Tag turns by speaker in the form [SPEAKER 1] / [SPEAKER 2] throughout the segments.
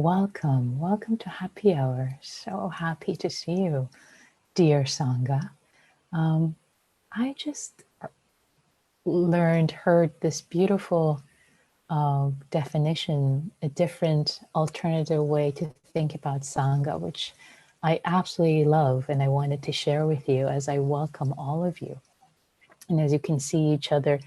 [SPEAKER 1] Welcome to Happy Hour. So happy to see you, dear Sangha. I just heard this beautiful definition, a different alternative way to think about Sangha, which I absolutely love and I wanted to share with you as I welcome all of you. And as you can see each other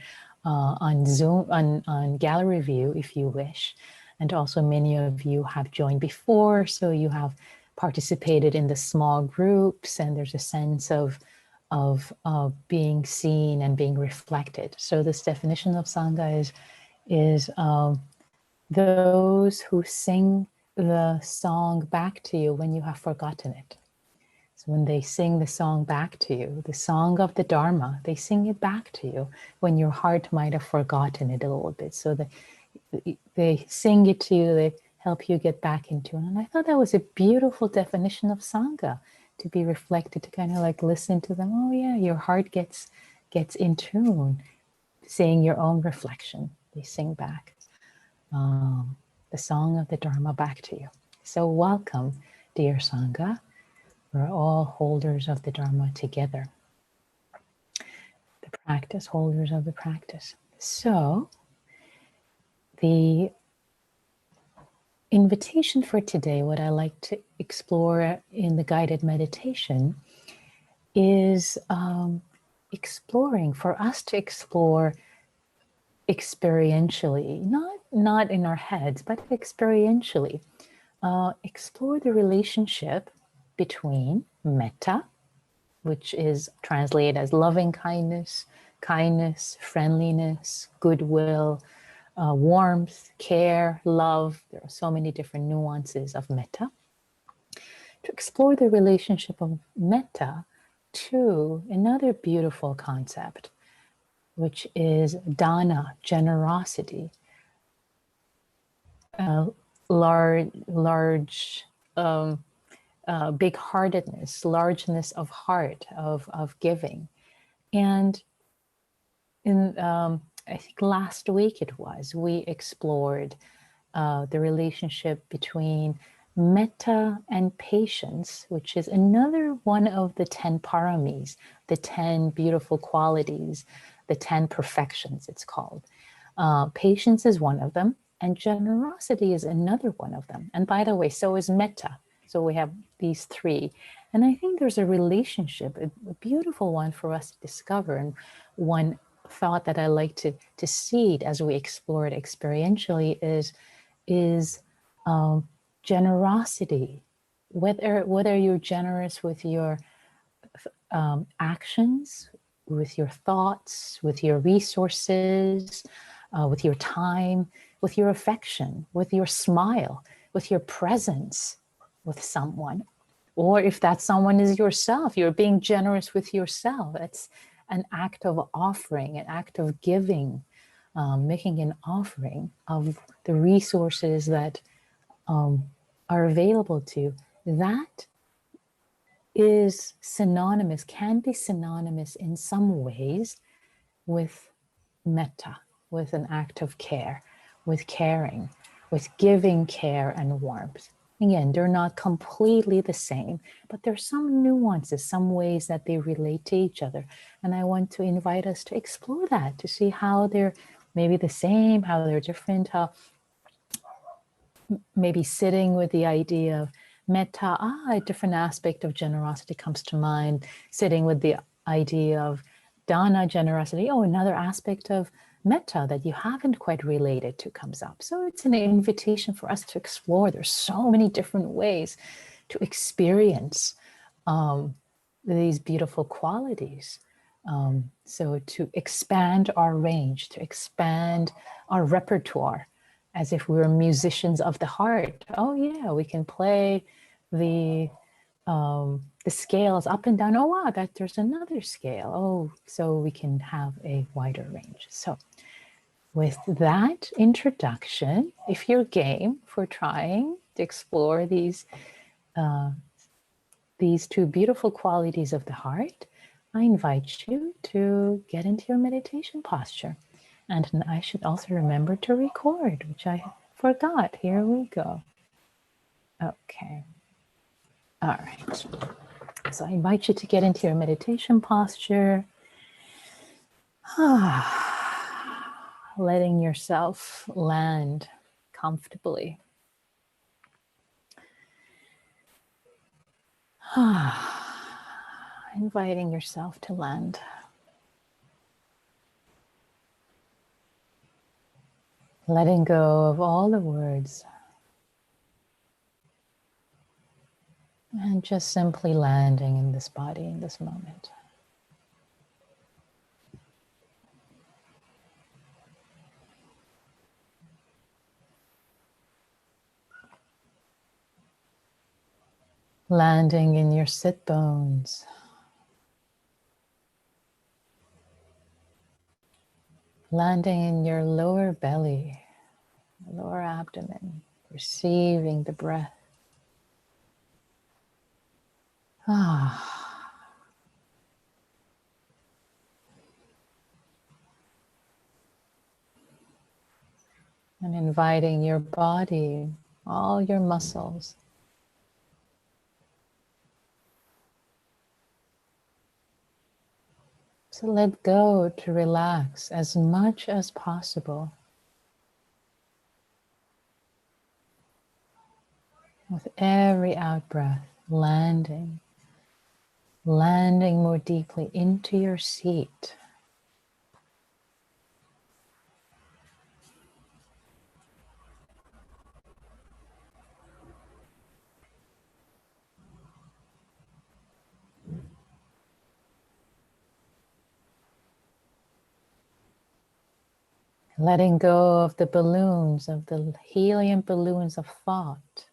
[SPEAKER 1] on Zoom, on gallery view, if you wish. And also many of you have joined before, so you have participated in the small groups, and there's a sense of being seen and being reflected. So this definition of Sangha is those who sing the song back to you when you have forgotten it. So when they sing the song back to you, the song of the Dharma, they sing it back to you when your heart might have forgotten it a little bit. So they sing it to you, they help you get back into it. And I thought that was a beautiful definition of Sangha, to be reflected, to kind of like listen to them. Oh yeah, your heart gets in tune, saying your own reflection. They sing back the song of the Dharma back to you. So welcome, dear Sangha. We're all holders of the Dharma together. The practice, holders of the practice. So the invitation for today, what I like to explore in the guided meditation is exploring, for us to explore experientially, not in our heads, but experientially. Explore the relationship between metta, which is translated as loving kindness, friendliness, goodwill, warmth, care, love. There are so many different nuances of metta. To explore the relationship of metta to another beautiful concept, which is dana, generosity, large big-heartedness, largeness of heart, of giving. And in I think last week we explored the relationship between metta and patience, which is another one of the 10 paramis, the 10 beautiful qualities, the 10 perfections, it's called. Patience is one of them, and generosity is another one of them. And by the way, so is metta. So we have these three. And I think there's a relationship, a beautiful one for us to discover. And one thought that I like to seed as we explore it experientially is generosity. Whether you're generous with your actions, with your thoughts, with your resources, with your time, with your affection, with your smile, with your presence with someone. Or if that someone is yourself, you're being generous with yourself. It's an act of offering, an act of giving, making an offering of the resources that are available to you. That is synonymous, can be synonymous in some ways with metta, with an act of care, with caring, with giving care and warmth. Again, they're not completely the same, but there's some nuances, some ways that they relate to each other. And I want to invite us to explore that, to see how they're maybe the same, how they're different, how maybe sitting with the idea of metta, a different aspect of generosity comes to mind. Sitting with the idea of dana, generosity, another aspect of metta that you haven't quite related to comes up. So it's an invitation for us to explore. There's so many different ways to experience these beautiful qualities. So to expand our range, to expand our repertoire, as if we were musicians of the heart. Oh yeah, we can play the scales up and down. Oh wow, that there's another scale. Oh, so we can have a wider range. So with that introduction, if you're game for trying to explore these two beautiful qualities of the heart, I invite you to get into your meditation posture. And I should also remember to record, which I forgot. Here we go. Okay. All right. So I invite you to get into your meditation posture. Letting yourself land comfortably. Inviting yourself to land. Letting go of all the words. And just simply landing in this body in this moment. Landing in your sit bones. Landing in your lower belly, lower abdomen, receiving the breath. And inviting your body, all your muscles, to let go, to relax as much as possible. With every out-breath, landing more deeply into your seat. Letting go of the balloons, of the helium balloons of thought.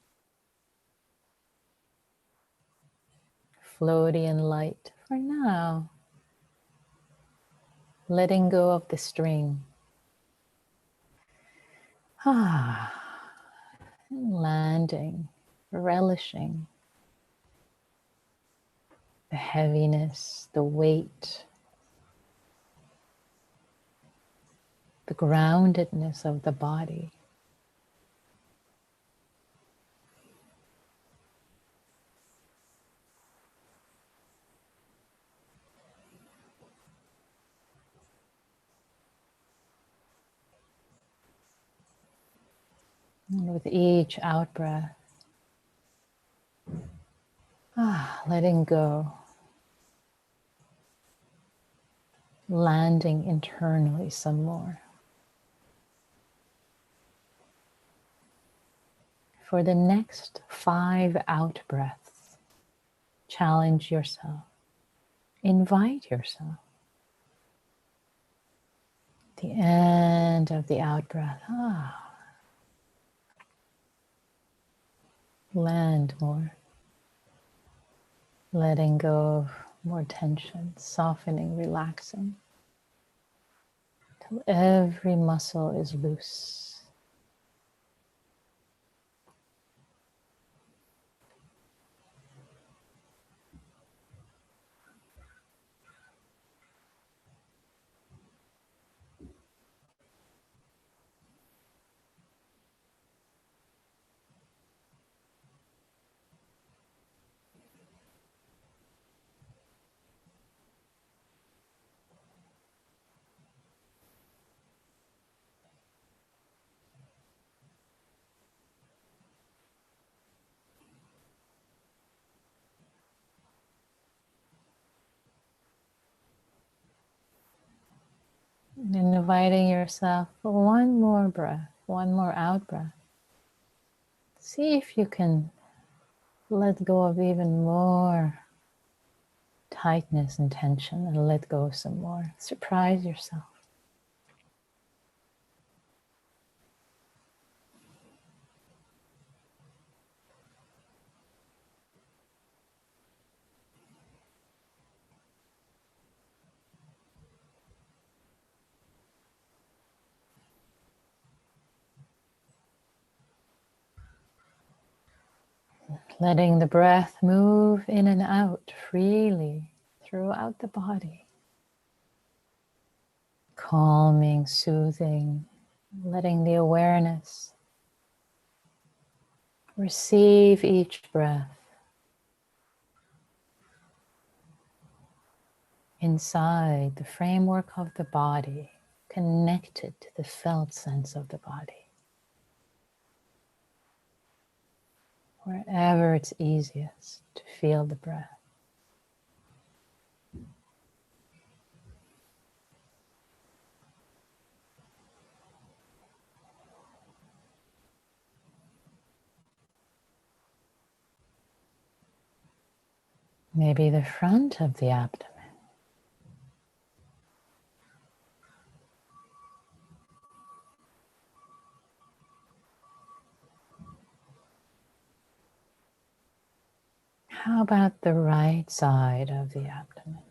[SPEAKER 1] Floaty and light for now. Letting go of the string. And landing, relishing the heaviness, the weight, the groundedness of the body. And with each out breath, letting go, landing internally some more. For the next 5 out breaths, challenge yourself, invite yourself. The end of the out breath, land more, letting go of more tension, softening, relaxing, till every muscle is loose. And inviting yourself for one more breath, one more out breath. See if you can let go of even more tightness and tension and let go some more. Surprise yourself. Letting the breath move in and out freely throughout the body. Calming, soothing, letting the awareness Receive each breath inside the framework of the body, connected to the felt sense of the body. Wherever it's easiest to feel the breath. Maybe the front of the abdomen. How about the right side of the abdomen?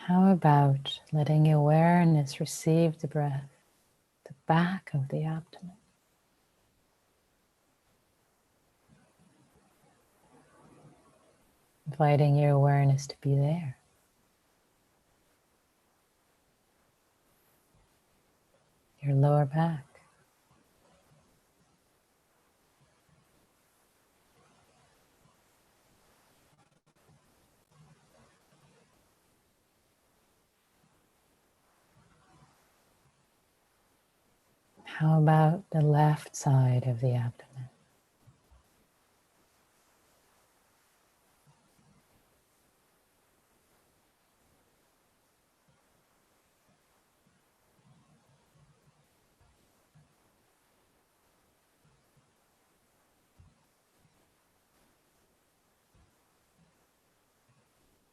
[SPEAKER 1] How about letting awareness receive the breath, the back of the abdomen? Inviting your awareness to be there. Your lower back. How about the left side of the abdomen?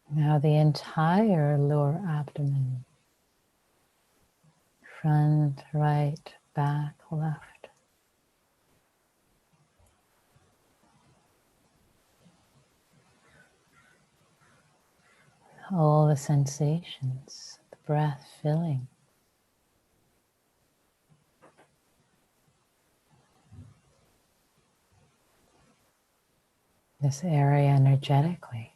[SPEAKER 1] Now the entire lower abdomen. Front, right, back, left. All the sensations, the breath filling this area energetically.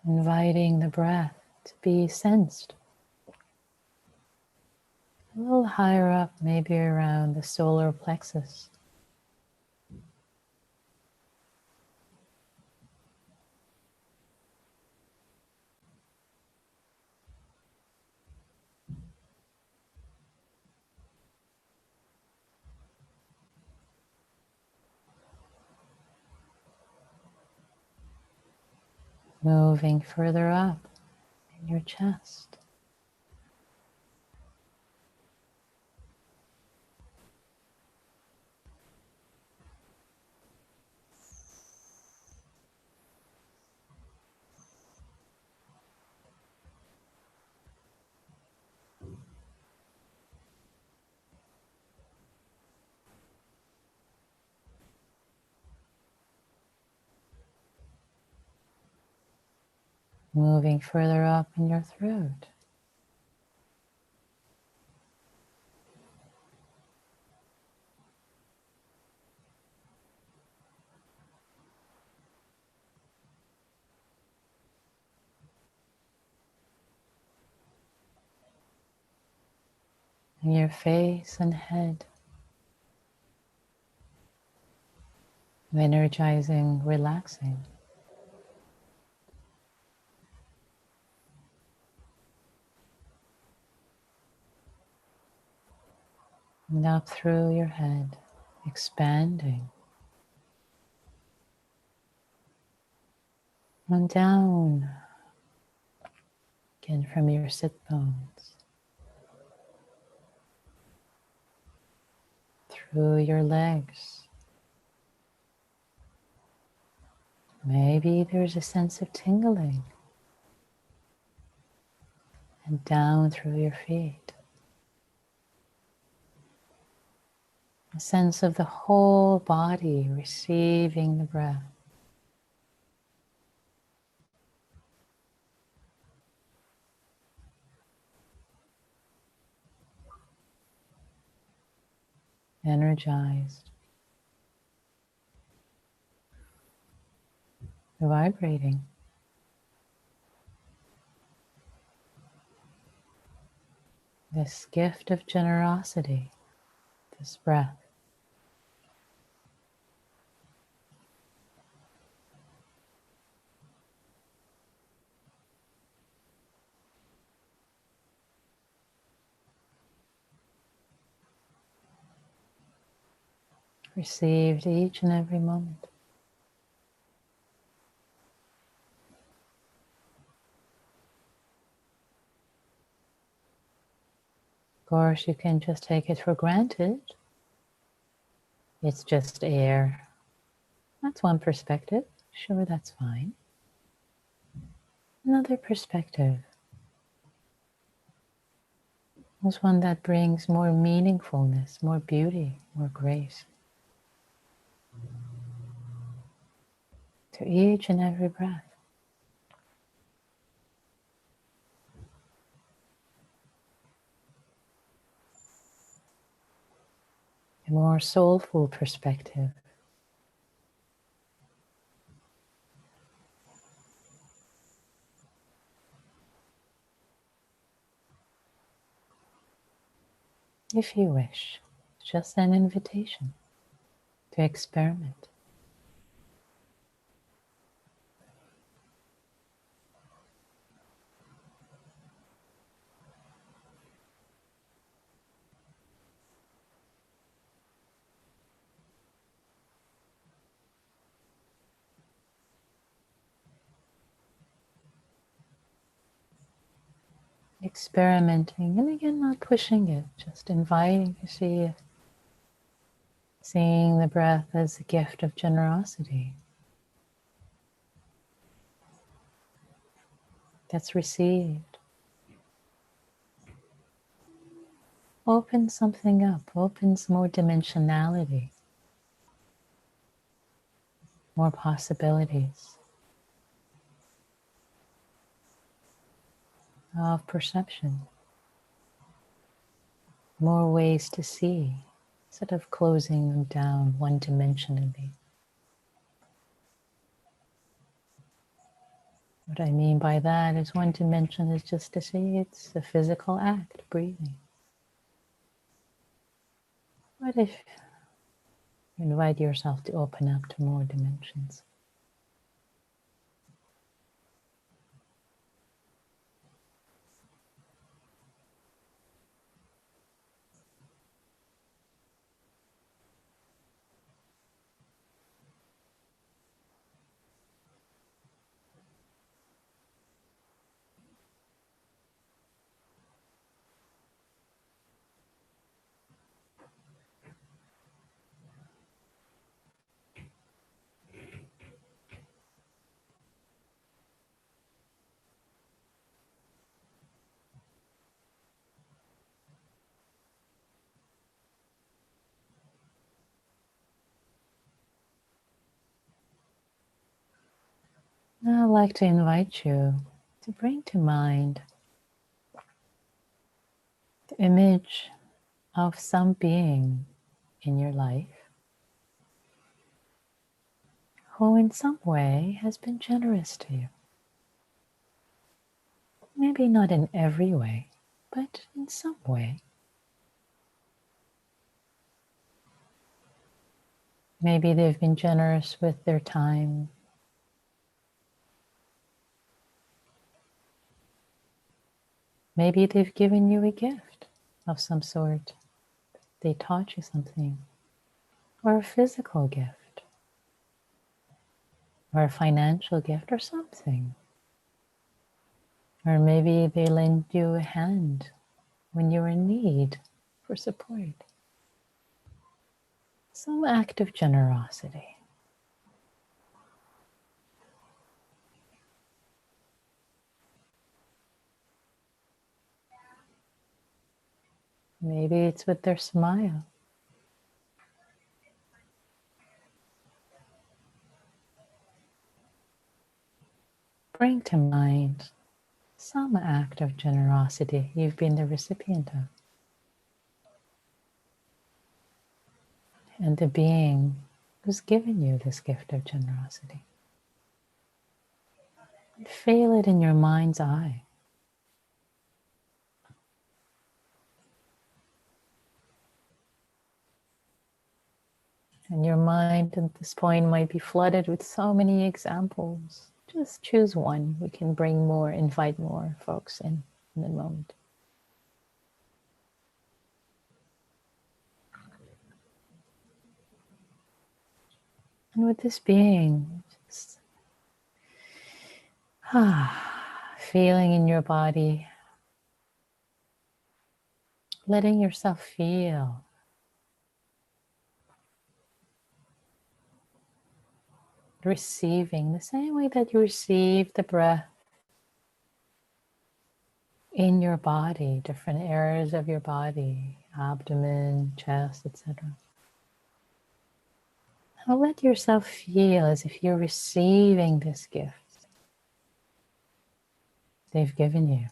[SPEAKER 1] Inviting the breath to be sensed. A little higher up, maybe around the solar plexus. Moving further up in your chest. Moving further up in your throat. In your face and head. Energizing, relaxing. And up through your head, expanding. And down again from your sit bones, through your legs. Maybe there's a sense of tingling, and down through your feet. A sense of the whole body receiving the breath. Energized, vibrating. This gift of generosity, this breath. Received each and every moment. Of course, you can just take it for granted. It's just air. That's one perspective. Sure, that's fine. Another perspective is one that brings more meaningfulness, more beauty, more grace to each and every breath. A more soulful perspective. If you wish, just an invitation to experiment. Experimenting, and again, not pushing it, just inviting to see it. Seeing the breath as a gift of generosity that's received. Opens something up, opens more dimensionality, more possibilities of perception, more ways to see, instead of closing them down one-dimensionally. What I mean by that is one dimension is just to see it's a physical act, breathing. What if you invite yourself to open up to more dimensions? Now I'd like to invite you to bring to mind the image of some being in your life who in some way has been generous to you. Maybe not in every way, but in some way. Maybe they've been generous with their time. Maybe they've given you a gift of some sort. They taught you something, or a physical gift, or a financial gift, or something. Or maybe they lent you a hand when you were in need for support. Some act of generosity. Maybe it's with their smile. Bring to mind some act of generosity you've been the recipient of. And the being who's given you this gift of generosity. Feel it in your mind's eye. And your mind at this point might be flooded with so many examples. Just choose one. We can bring more, invite more folks in the moment. And with this being, just feeling in your body, letting yourself feel. Receiving the same way that you receive the breath in your body, different areas of your body, abdomen, chest, etc. Now let yourself feel as if you're receiving this gift they've given you.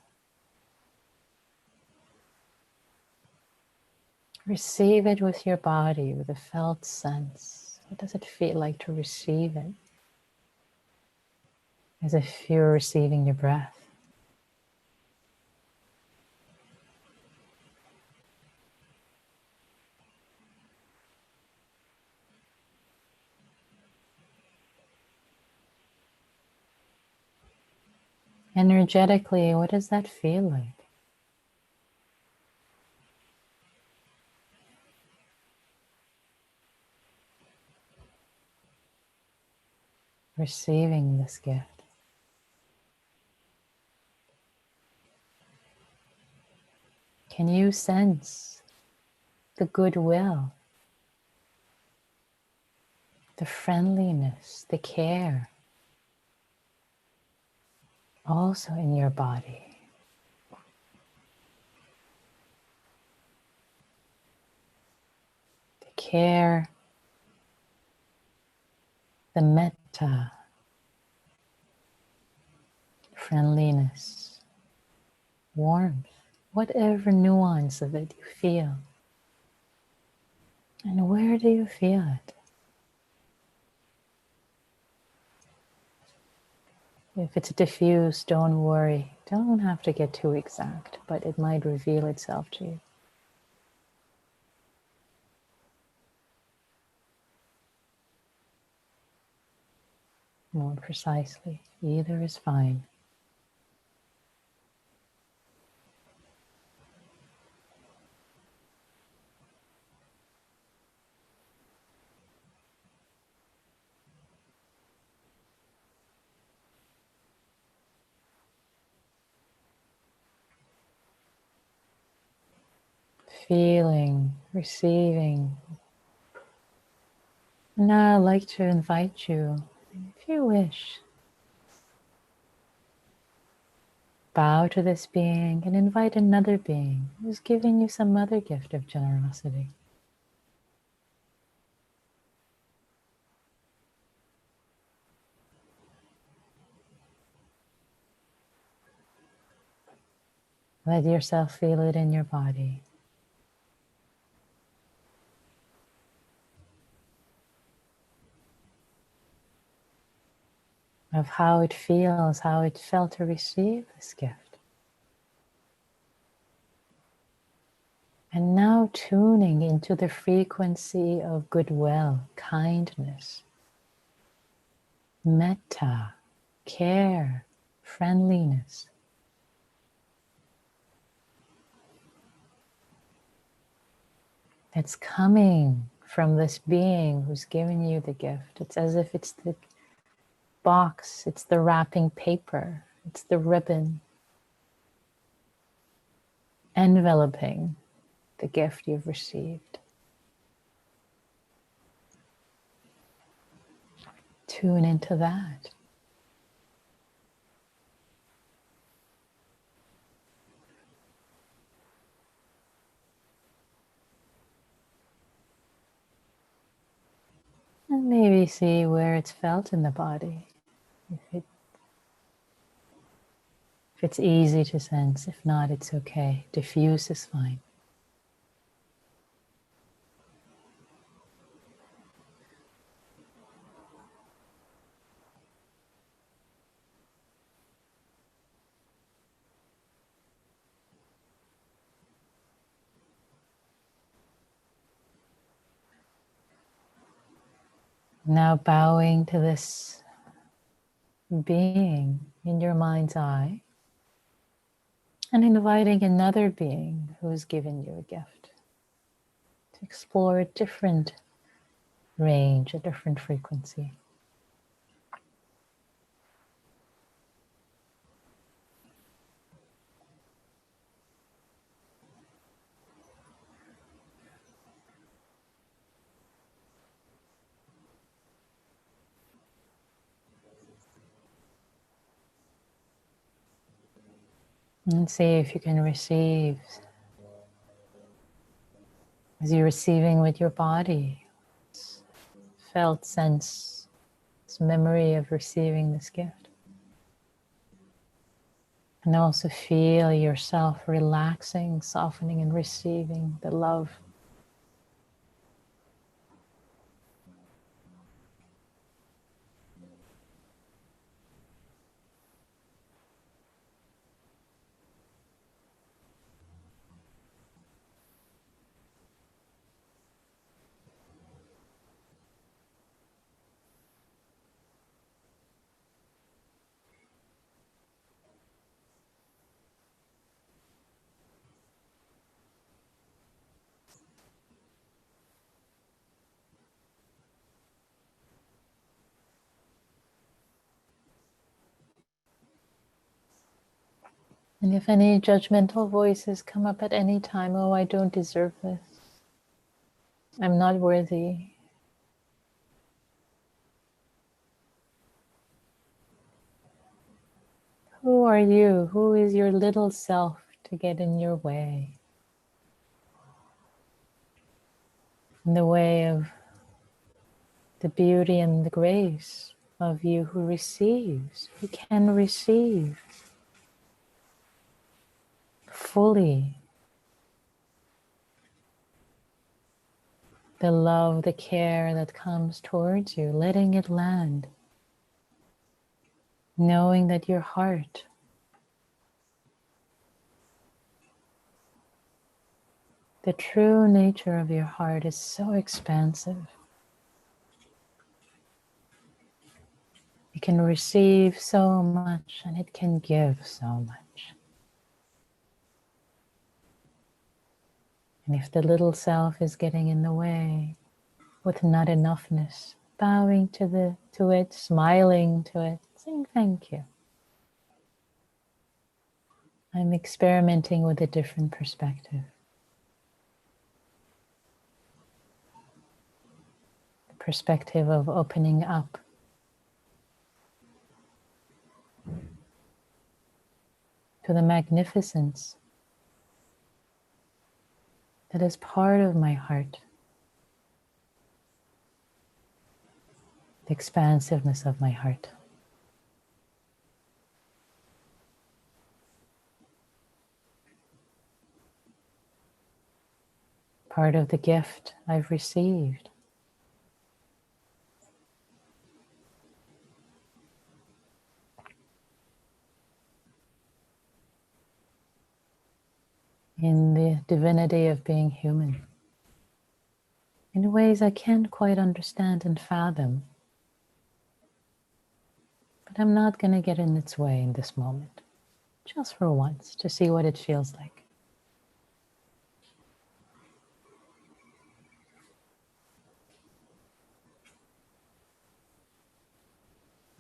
[SPEAKER 1] Receive it with your body, with a felt sense. What does it feel like to receive it? As if you're receiving your breath. Energetically, what does that feel like? Receiving this gift. Can you sense the goodwill, the friendliness, the care also in your body? The care, the metta, friendliness, warmth, whatever nuance of it you feel. And where do you feel it? If it's diffuse, don't worry. Don't have to get too exact, but it might reveal itself to you. More precisely, either is fine. Feeling, receiving. Now I'd like to invite you, if you wish, bow to this being and invite another being who's giving you some other gift of generosity. Let yourself feel it in your body. Of how it feels, how it felt to receive this gift. And now tuning into the frequency of goodwill, kindness, metta, care, friendliness. that's coming from this being who's given you the gift. It's as if it's the box, it's the wrapping paper, it's the ribbon enveloping the gift you've received. Tune into that. And maybe see where it's felt in the body. If it's easy to sense, if not, it's okay. Diffuse is fine. Now bowing to this being in your mind's eye and inviting another being who has given you a gift to explore a different range, a different frequency. And see if you can receive, as you're receiving with your body, felt sense, this memory of receiving this gift. And also feel yourself relaxing, softening, and receiving the love. And if any judgmental voices come up at any time, oh, I don't deserve this, I'm not worthy, who are you? Who is your little self to get in your way? In the way of the beauty and the grace of you who receives, who can receive fully the love, the care that comes towards you, letting it land, knowing that your heart, the true nature of your heart is so expansive. It can receive so much and it can give so much. And if the little self is getting in the way with not enoughness, bowing to it, smiling to it, saying thank you. I'm experimenting with a different perspective. The perspective of opening up to the magnificence that is part of my heart, the expansiveness of my heart. Part of the gift I've received. In the divinity of being human, in ways I can't quite understand and fathom. But I'm not going to get in its way in this moment, just for once, to see what it feels like.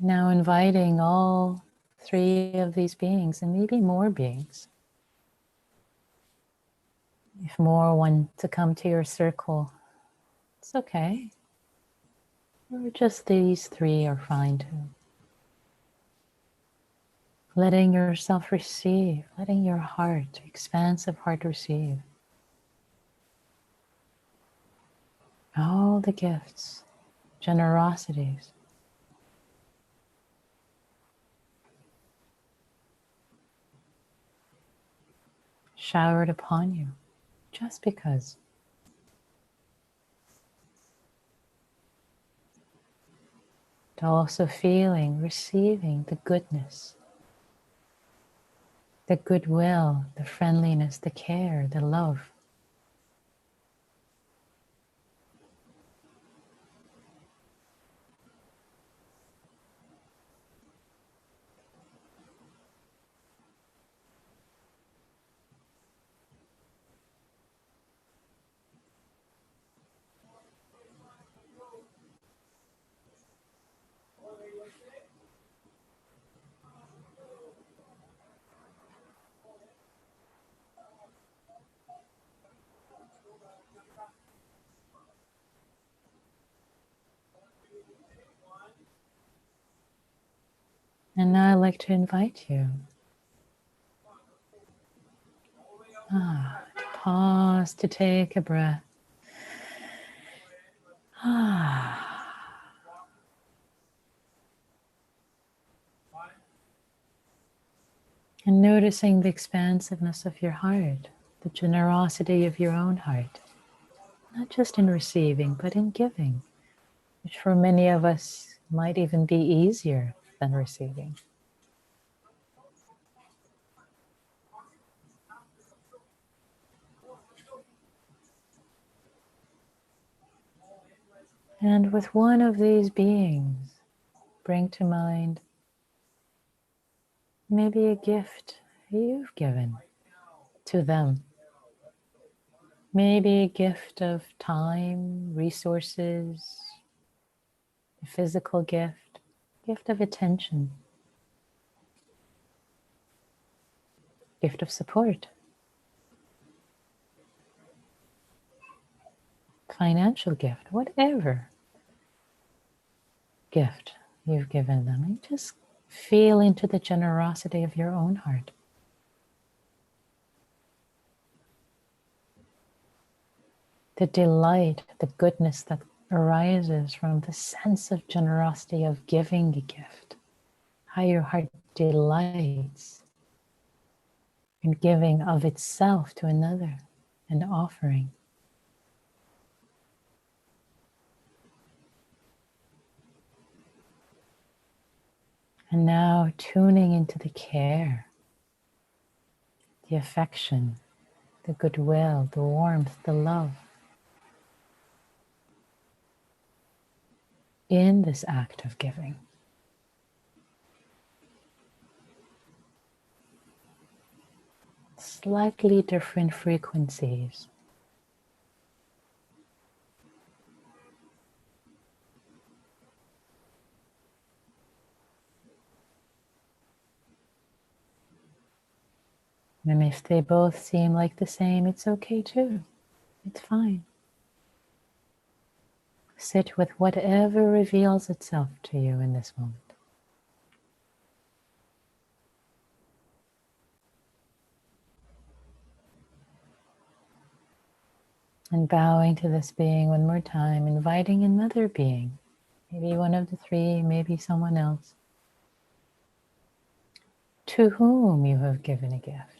[SPEAKER 1] Now inviting all three of these beings, and maybe more beings, if more want to come to your circle, it's okay. Or just these three are fine too. Letting yourself receive, letting your heart, expansive heart receive all the gifts, generosities showered upon you just because. To also feeling, receiving the goodness, the goodwill, the friendliness, the care, the love. And now I'd like to invite you to pause, to take a breath. And noticing the expansiveness of your heart, the generosity of your own heart, not just in receiving, but in giving, which for many of us might even be easier than receiving. And with one of these beings, bring to mind maybe a gift you've given to them. Maybe a gift of time, resources, a physical gift of attention, gift of support, financial gift, whatever gift you've given them. And just feel into the generosity of your own heart. The delight, the goodness that arises from the sense of generosity of giving a gift. How your heart delights in giving of itself to another and offering. And now tuning into the care, the affection, the goodwill, the warmth, the love in this act of giving. Slightly different frequencies. And if they both seem like the same, it's okay too. It's fine. Sit with whatever reveals itself to you in this moment. And bowing to this being one more time, inviting another being, maybe one of the three, maybe someone else, to whom you have given a gift.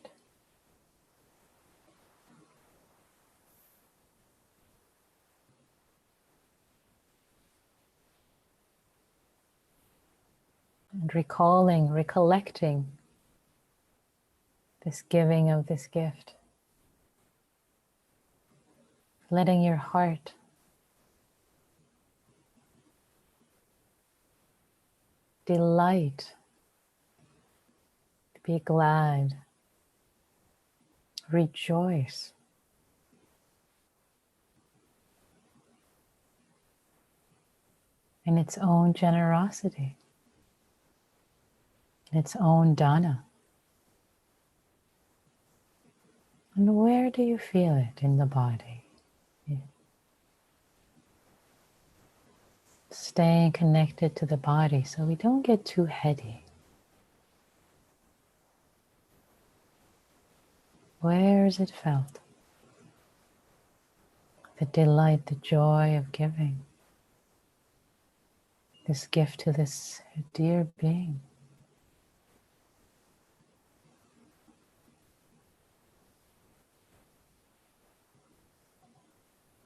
[SPEAKER 1] And recalling, recollecting this giving of this gift. Letting your heart delight, be glad, rejoice in its own generosity. its own dana. And where do you feel it in the body? Staying connected to the body so we don't get too heady. Where is it felt? The delight, the joy of giving this gift to this dear being.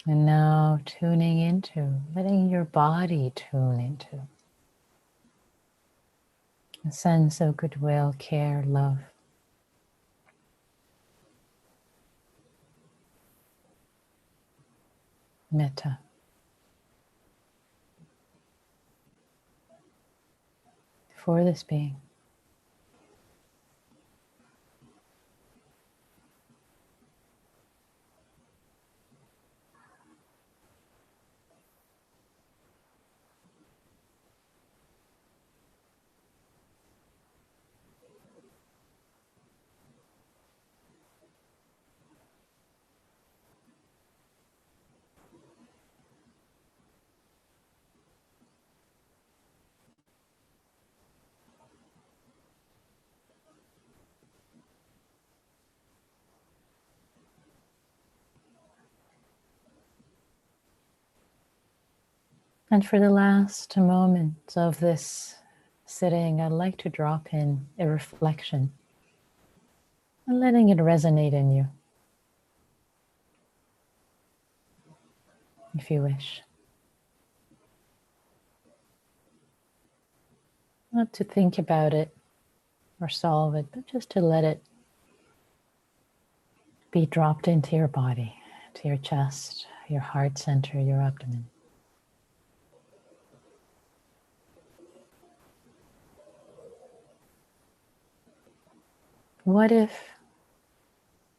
[SPEAKER 1] And now tuning into, letting your body tune into a sense of goodwill, care, love. Metta. For this being. And for the last moment of this sitting, I'd like to drop in a reflection and letting it resonate in you, if you wish. Not to think about it or solve it, but just to let it be dropped into your body, to your chest, your heart center, your abdomen. What if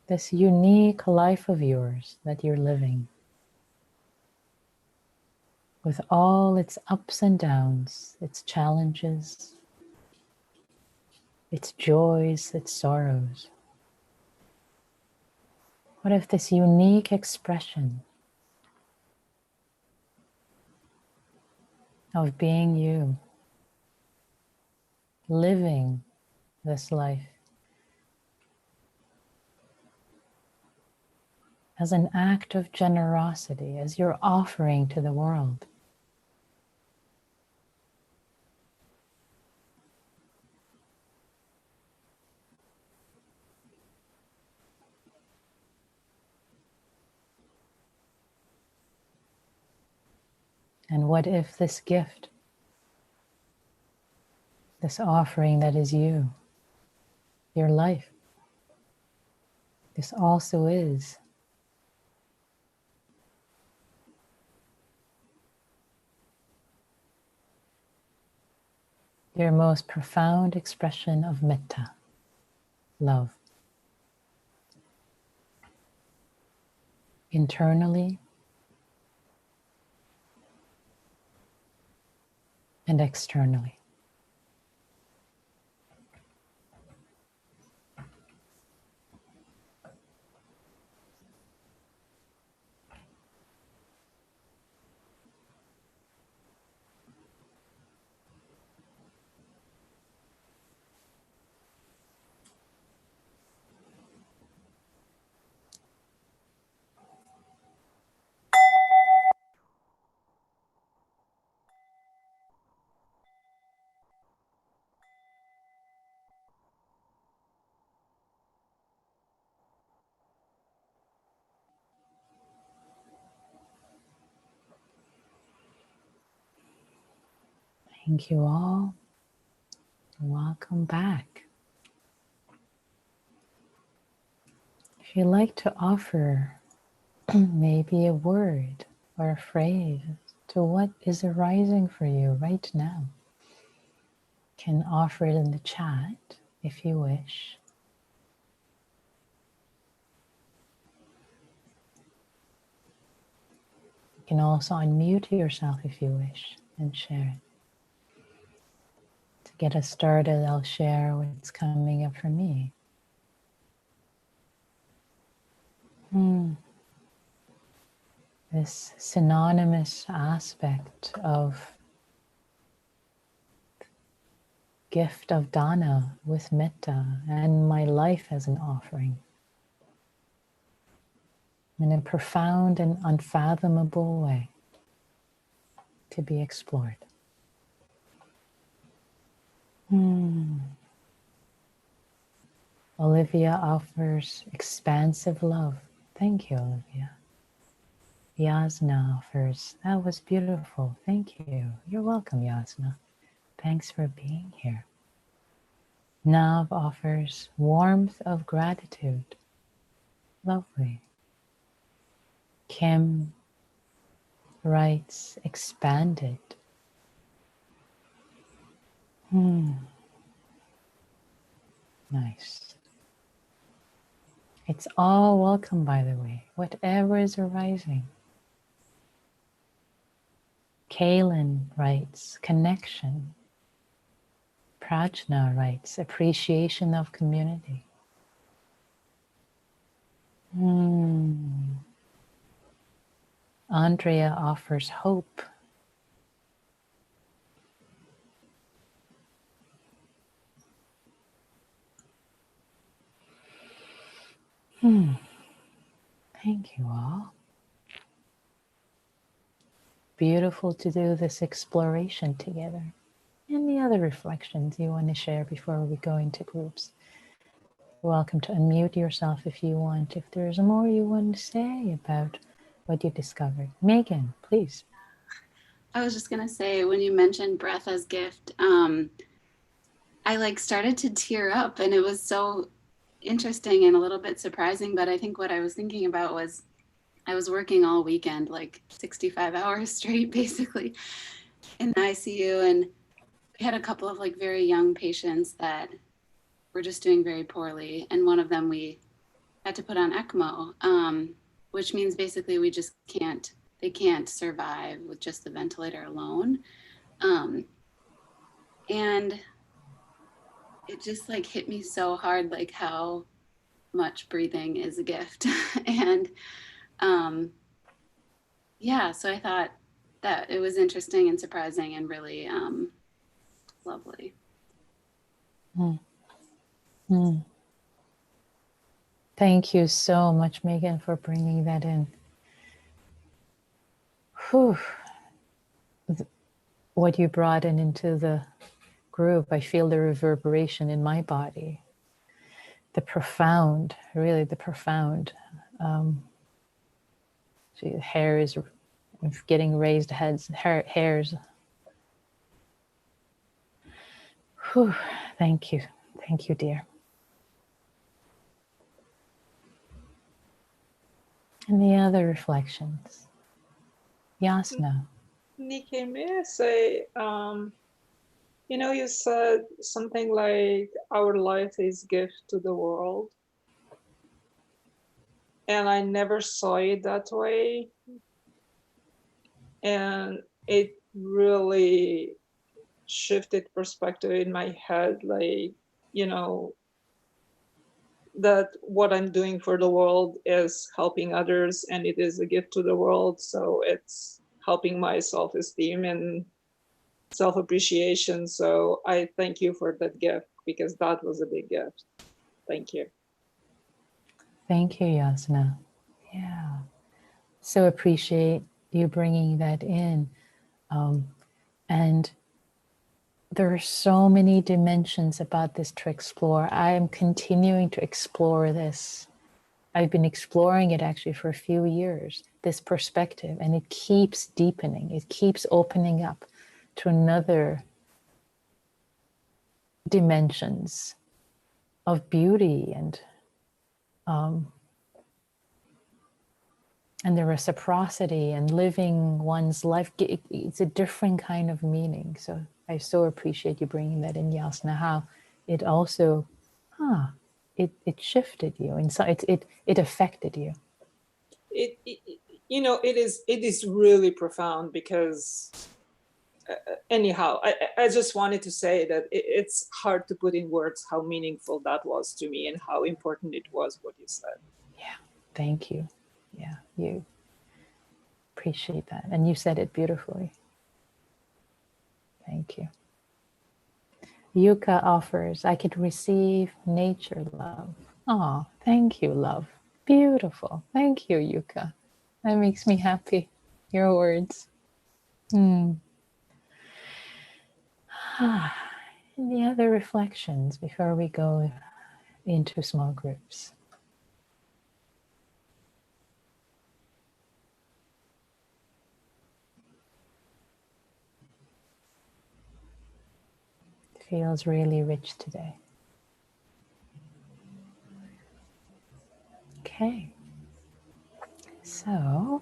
[SPEAKER 1] this unique life of yours that you're living, with all its ups and downs, its challenges, its joys, its sorrows, what if this unique expression of being you, living this life as an act of generosity, as your offering to the world, and what if this gift, this offering that is you, your life, this also is your most profound expression of metta, love, internally and externally. Thank you all. Welcome back. If you'd like to offer maybe a word or a phrase to what is arising for you right now, you can offer it in the chat if you wish. You can also unmute yourself if you wish and share it get us started, I'll share what's coming up for me. This synonymous aspect of gift of dana with metta and my life as an offering in a profound and unfathomable way to be explored. Olivia offers expansive love. Thank you, Olivia. Yasna offers, that was beautiful. Thank you. You're welcome, Yasna. Thanks for being here. Nav offers warmth of gratitude. Lovely. Kim writes expanded. Nice. It's all welcome, by the way, whatever is arising. Kaylin writes connection. Prajna writes appreciation of community. Andrea offers hope. Thank you all. Beautiful to do this exploration together. Any other reflections you want to share before we go into groups? You're welcome to unmute yourself if you want. If there's more you want to say about what you discovered. Megan, please.
[SPEAKER 2] I was just going to say, when you mentioned breath as gift, I started to tear up, and it was so interesting and a little bit surprising. But I think what I was thinking about was I was working all weekend, 65 hours straight, basically, in the ICU. And we had a couple of very young patients that were just doing very poorly. And one of them we had to put on ECMO, which means basically they can't survive with just the ventilator alone. And it just hit me so hard, how much breathing is a gift. And so I thought that it was interesting and surprising and really lovely.
[SPEAKER 1] Thank you so much, Megan, for bringing that in. Whew. What you brought into the group, I feel the reverberation in my body. The profound, really the profound. See, the hair is getting raised heads, hairs. Whew. Thank you, dear. Any other reflections? Yasna.
[SPEAKER 3] Nikki, may I say, you said something like our life is gift to the world. And I never saw it that way. And it really shifted perspective in my head, that what I'm doing for the world is helping others, and it is a gift to the world. So it's helping my self-esteem and self-appreciation. So I thank you for that gift, because that was a big gift. Thank you.
[SPEAKER 1] Thank you, Yasna. Yeah. So appreciate you bringing that in. And there are so many dimensions about this to explore. I am continuing to explore this. I've been exploring it actually for a few years, this perspective, and it keeps deepening. It keeps opening up to another dimensions of beauty and the reciprocity and living one's life. It's a different kind of meaning. So I so appreciate you bringing that in, Yasna, how it also, it shifted you, and so it affected you.
[SPEAKER 3] It is really profound, because anyhow, I just wanted to say that it's hard to put in words how meaningful that was to me and how important it was what you said.
[SPEAKER 1] Yeah, thank you. Yeah, you appreciate that. And you said it beautifully. Thank you. Yuka offers, I could receive nature love. Oh, thank you, love. Beautiful. Thank you, Yuka. That makes me happy. Your words. Any other reflections before we go into small groups? It feels really rich today. Okay. So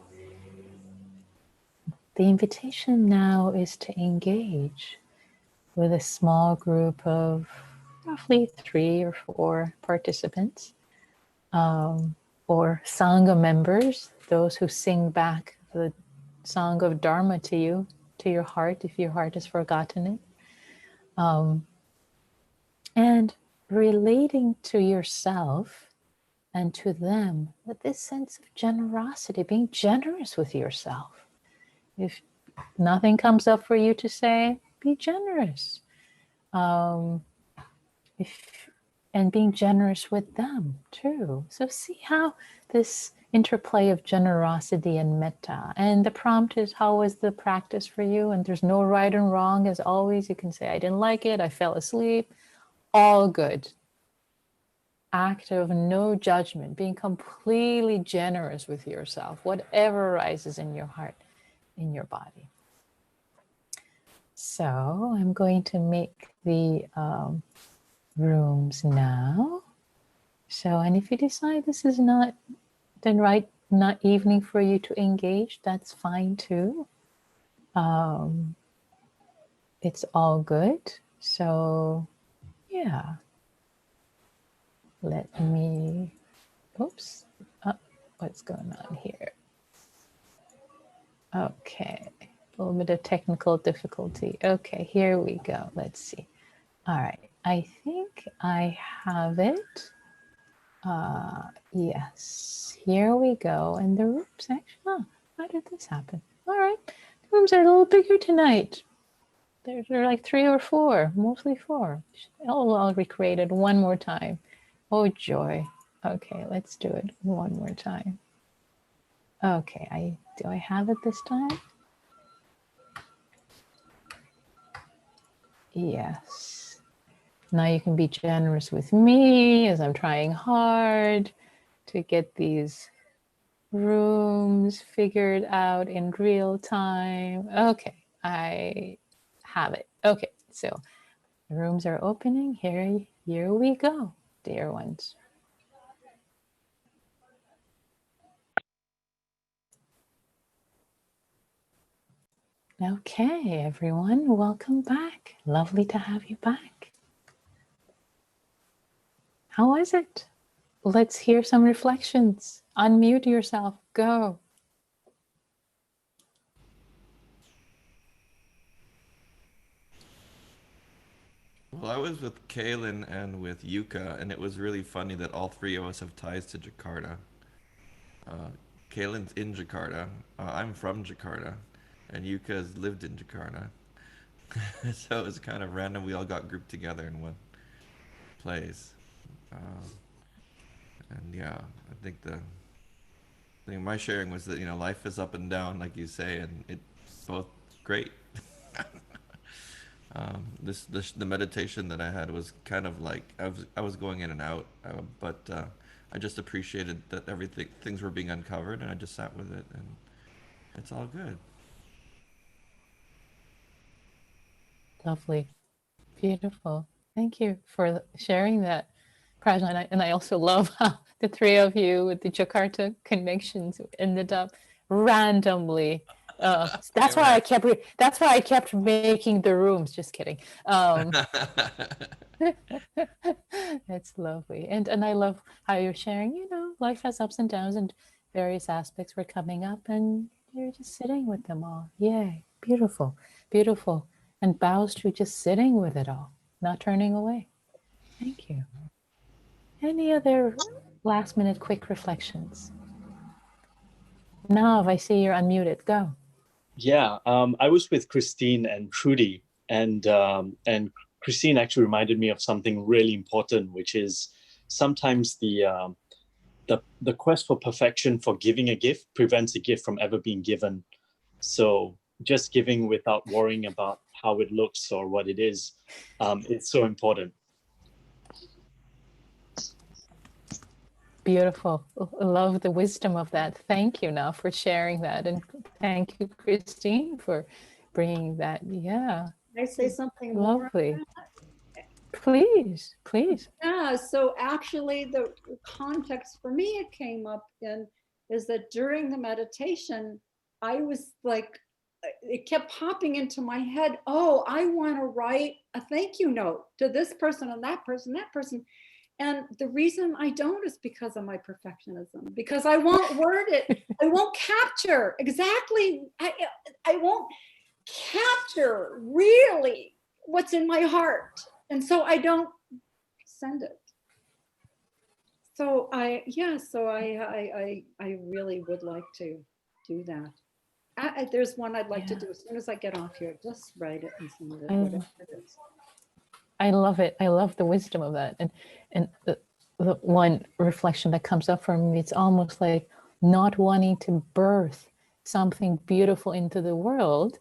[SPEAKER 1] the invitation now is to engage with a small group of roughly 3 or 4 participants, or Sangha members, those who sing back the song of Dharma to you, to your heart, if your heart has forgotten it. And relating to yourself and to them with this sense of generosity, being generous with yourself. If nothing comes up for you to say, be generous. And being generous with them too. So see how this interplay of generosity and metta. And the prompt is, how was the practice for you? And there's no right and wrong. As always, you can say, I didn't like it, I fell asleep. All good. Act of no judgment, being completely generous with yourself, whatever arises in your heart, in your body. So I'm going to make the rooms now. So, and if you decide this is not the right not evening for you to engage, that's fine too. It's all good. So, yeah. Let me, oops, what's going on here? Okay, a little bit of technical difficulty. Okay, here we go. Let's see. All right, I think I have it. Yes, here we go. And the rooms actually, how did this happen? All right, the rooms are a little bigger tonight. They're like 3 or 4, mostly 4. I'll recreate it one more time. Oh, joy. Okay, let's do it one more time. Okay, do I have it this time? Yes. Now you can be generous with me as I'm trying hard to get these rooms figured out in real time. Okay, I have it. Okay, so the rooms are opening. Here we go, dear ones. Okay, everyone, welcome back. Lovely to have you back. How was it? Let's hear some reflections. Unmute yourself. Go.
[SPEAKER 4] Well, I was with Kaylin and with Yuka, and it was really funny that all 3 of us have ties to Jakarta. Kaylin's in Jakarta. I'm from Jakarta, and Yuka has lived in Jakarta. So it was kind of random. We all got grouped together in one place. And yeah, I think my sharing was that, life is up and down, like you say, and it's both great. The meditation that I had was kind of like I was going in and out, but I just appreciated that things were being uncovered, and I just sat with it, and it's all good.
[SPEAKER 1] Lovely. Beautiful. Thank you for sharing that, Prajna. And I also love how the 3 of you with the Jakarta connections ended up randomly. That's why I kept making the rooms. Just kidding. It's lovely. And I love how you're sharing, life has ups and downs and various aspects were coming up and you're just sitting with them all. Yay. Beautiful. Beautiful. And bows to just sitting with it all, not turning away. Thank you. Any other last minute quick reflections? Nav, I see you're unmuted. Go.
[SPEAKER 5] Yeah, I was with Christine and Trudy, and Christine actually reminded me of something really important, which is sometimes the quest for perfection for giving a gift prevents a gift from ever being given. So just giving without worrying about how it looks or what it is, it's so important.
[SPEAKER 1] Beautiful. Love the wisdom of that. Thank you now for sharing that. And thank you, Christine, for bringing that. Yeah.
[SPEAKER 6] Can I say something more?
[SPEAKER 1] Lovely. Please, please.
[SPEAKER 6] Yeah, so actually the context for me it came up in is that during the meditation, I was like, it kept popping into my head, oh, I want to write a thank you note to this person and that person, that person. And the reason I don't is because of my perfectionism, because I won't word it. I won't capture exactly. I won't capture really what's in my heart. And so I don't send it. So I really would like to do that. There's one I'd like to do as soon as I get off here. Just write it and send it, whatever it is.
[SPEAKER 1] I love it. I love the wisdom of that. And the one reflection that comes up for me, it's almost like not wanting to birth something beautiful into the world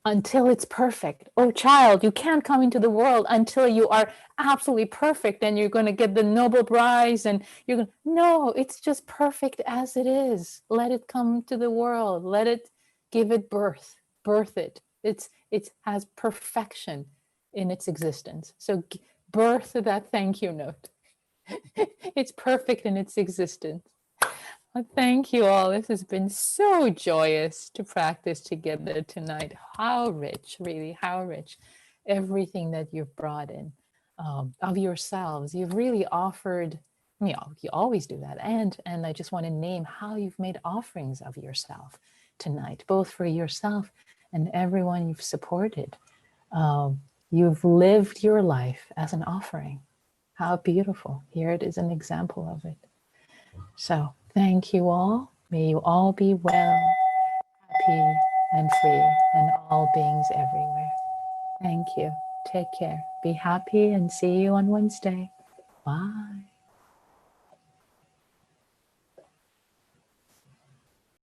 [SPEAKER 1] until it's perfect. Oh, child, you can't come into the world until you are absolutely perfect and you're going to get the Nobel Prize and you're going to, no, it's just perfect as it is. Let it come to the world. Let it give it birth it. It has perfection in its existence. So birth that thank you note. It's perfect in its existence. Well, thank you all. This has been so joyous to practice together tonight. How rich, really, how rich. Everything that you've brought in of yourselves. You've really offered, you always do that. And I just want to name how you've made offerings of yourself tonight, both for yourself and everyone you've supported. You've lived your life as an offering. How beautiful. Here it is, an example of it. So thank you all. May you all be well, happy, and free, and all beings everywhere. Thank you. Take care. Be happy and see you on Wednesday. Bye.